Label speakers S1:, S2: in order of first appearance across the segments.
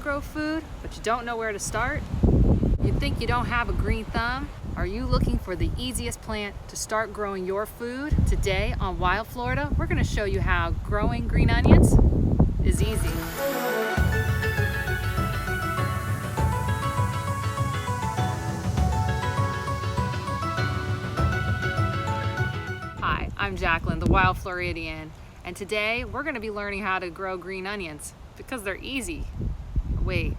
S1: grow food, but you don't know where to start? You think you don't have a green thumb? Are you looking for the easiest plant to start growing your food? Today on Wild Florida, we're going to show you how growing green onions is easy. Hi, I'm Jacqueline, the Wild Floridian, and today we're going to be learning how to grow green onions because they're easy. Wait,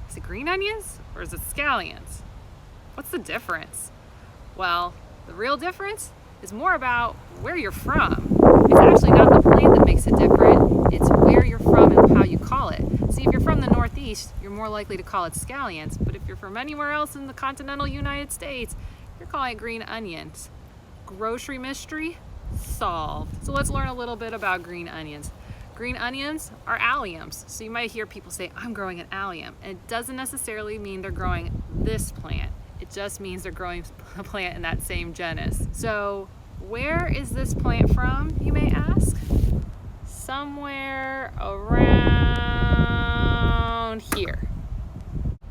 S1: is it green onions or is it scallions? What's the difference? Well, the real difference is more about where you're from. It's actually not the plant that makes it different, it's where you're from and how you call it. See, if you're from the Northeast, you're more likely to call it scallions, but if you're from anywhere else in the continental United States, you're calling it green onions. Grocery mystery solved. So let's learn a little bit about green onions. Green onions are alliums. So you might hear people say, I'm growing an allium. And it doesn't necessarily mean they're growing this plant. It just means they're growing a plant in that same genus. So where is this plant from, you may ask? Somewhere around here.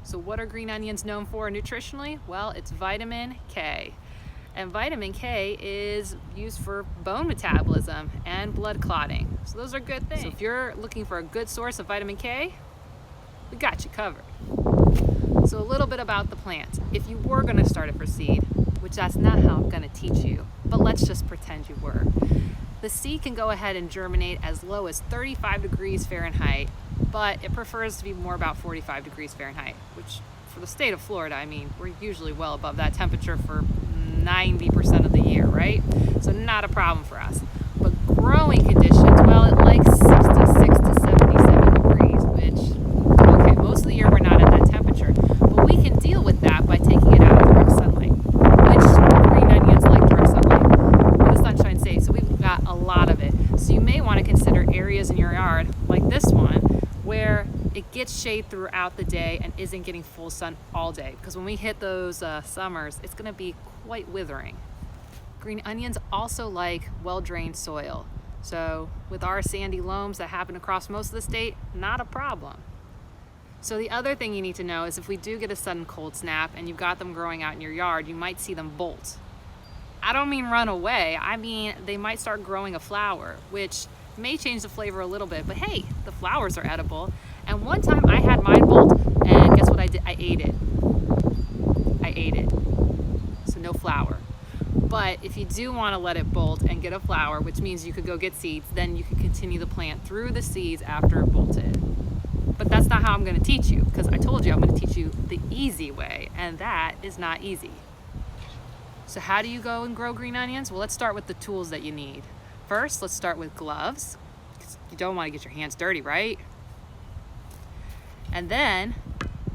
S1: So what are green onions known for nutritionally? Well, it's vitamin K. And vitamin K is used for bone metabolism and blood clotting. So those are good things. So if you're looking for a good source of vitamin K, we got you covered. So a little bit about the plant. If you were going to start it for seed, which that's not how I'm going to teach you, but let's just pretend you were. The seed can go ahead and germinate as low as 35 degrees Fahrenheit, but it prefers to be more about 45 degrees Fahrenheit, which for the state of Florida, I mean, we're usually well above that temperature for 90% of the year, right? So not a problem for us. But growing conditions, well, it likes 66 to 77 degrees, which, okay, most of the year we're not at that temperature, but we can deal with that by taking it out of direct sunlight, which green onions like direct sunlight. What does sunshine say? So we've got a lot of it. So you may want to consider areas in your yard, like this one, where it gets shade throughout the day and isn't getting full sun all day, because when we hit those summers, it's going to be quite withering. Green onions also like well-drained soil. So with our sandy loams that happen across most of the state, not a problem. So the other thing you need to know is if we do get a sudden cold snap and you've got them growing out in your yard, you might see them bolt. I don't mean run away, I mean they might start growing a flower, which may change the flavor a little bit, but hey, the flowers are edible. And one time I had mine bolt, and guess what I did? I ate it. So no flower. But if you do want to let it bolt and get a flower, which means you could go get seeds, then you can continue the plant through the seeds after it bolted. But that's not how I'm going to teach you, because I told you I'm going to teach you the easy way, and that is not easy. So how do you go and grow green onions? Well, let's start with the tools that you need. First, let's start with gloves, because you don't want to get your hands dirty, right? And then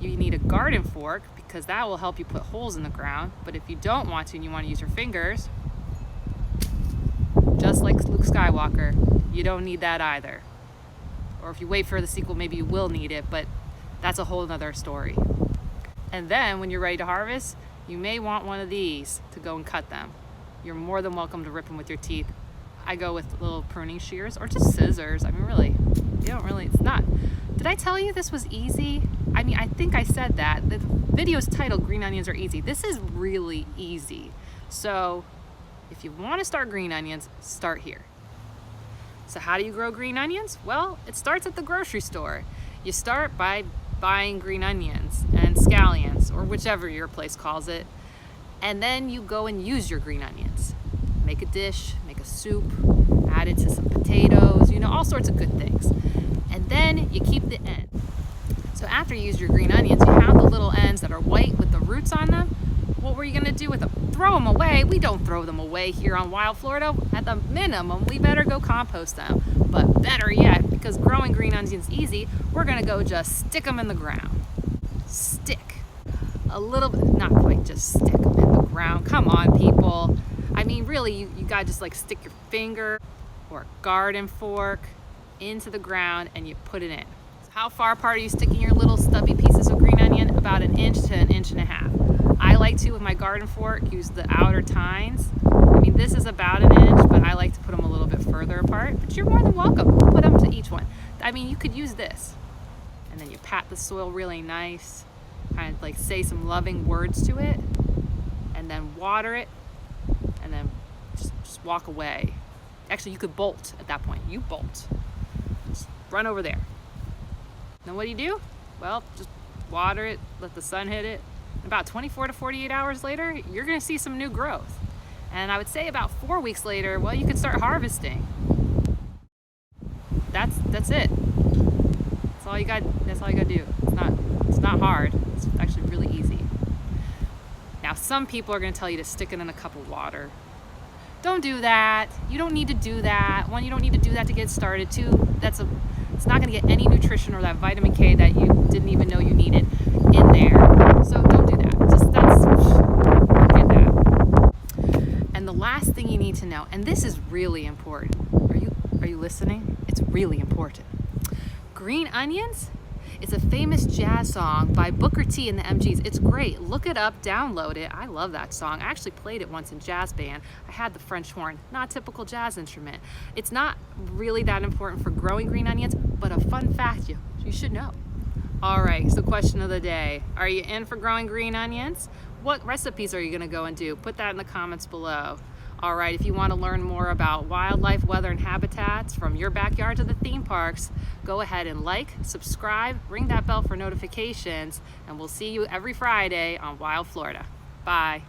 S1: you need a garden fork, because that will help you put holes in the ground. But if you don't want to and you want to use your fingers, just like Luke Skywalker, you don't need that either. Or if you wait for the sequel, maybe you will need it, but that's a whole nother story. And then when you're ready to harvest, you may want one of these to go and cut them. You're more than welcome to rip them with your teeth. I go with little pruning shears or just scissors. I mean, really, it's not. Did I tell you this was easy? I mean, I think I said that. The video is titled Green Onions Are Easy. This is really easy. So if you want to start green onions, start here. So how do you grow green onions? Well, it starts at the grocery store. You start by buying green onions and scallions, or whichever your place calls it. And then you go and use your green onions. Make a dish, make a soup, add it to some potatoes, all sorts of good things. And then you keep the end. So after you use your green onions, you have the little ends that are white with the roots on them. What were you going to do with them? Throw them away? We don't throw them away here on Wild Florida. At the minimum, we better go compost them. But better yet, because growing green onions is easy, we're going to go just stick them in the ground. Stick. A little bit, not quite just stick them in the ground. Come on, people. I mean, really, you gotta just like stick your finger or a garden fork into the ground and you put it in. So how far apart are you sticking your little stubby pieces of green onion? About 1 inch to 1.5 inches. I like to, with my garden fork, use the outer tines. I mean, this is about 1 inch, but I like to put them a little bit further apart. But you're more than welcome. Put them to each one. I mean, you could use this. and then you pat the soil really nice, kind of like say some loving words to it, and then water it, and then just walk away. Actually, you could bolt at that point. You bolt. Just run over there. Then what do? Well, just water it, let the sun hit it. About 24 to 48 hours later, you're gonna see some new growth. And I would say about 4 weeks later, well, you can start harvesting. That's it. That's all you got to do. It's not hard. It's actually really easy. Now, some people are gonna tell you to stick it in a cup of water. Don't do that. You don't need to do that. One, you don't need to do that to get started. Two, it's not gonna get any nutrition or that vitamin K that you didn't even know you needed in there. So don't do that. Forget that. And the last thing you need to know, and this is really important. Are you listening? It's really important. Green onions? It's a famous jazz song by Booker T and the MGs. It's great. Look it up, download it. I love that song. I actually played it once in jazz band. I had the French horn, not a typical jazz instrument. It's not really that important for growing green onions, but a fun fact you should know. All right, so question of the day. Are you in for growing green onions? What recipes are you gonna go and do? Put that in the comments below. All right, if you want to learn more about wildlife, weather, and habitats from your backyard to the theme parks, go ahead and like, subscribe, ring that bell for notifications, and we'll see you every Friday on Wild Florida. Bye.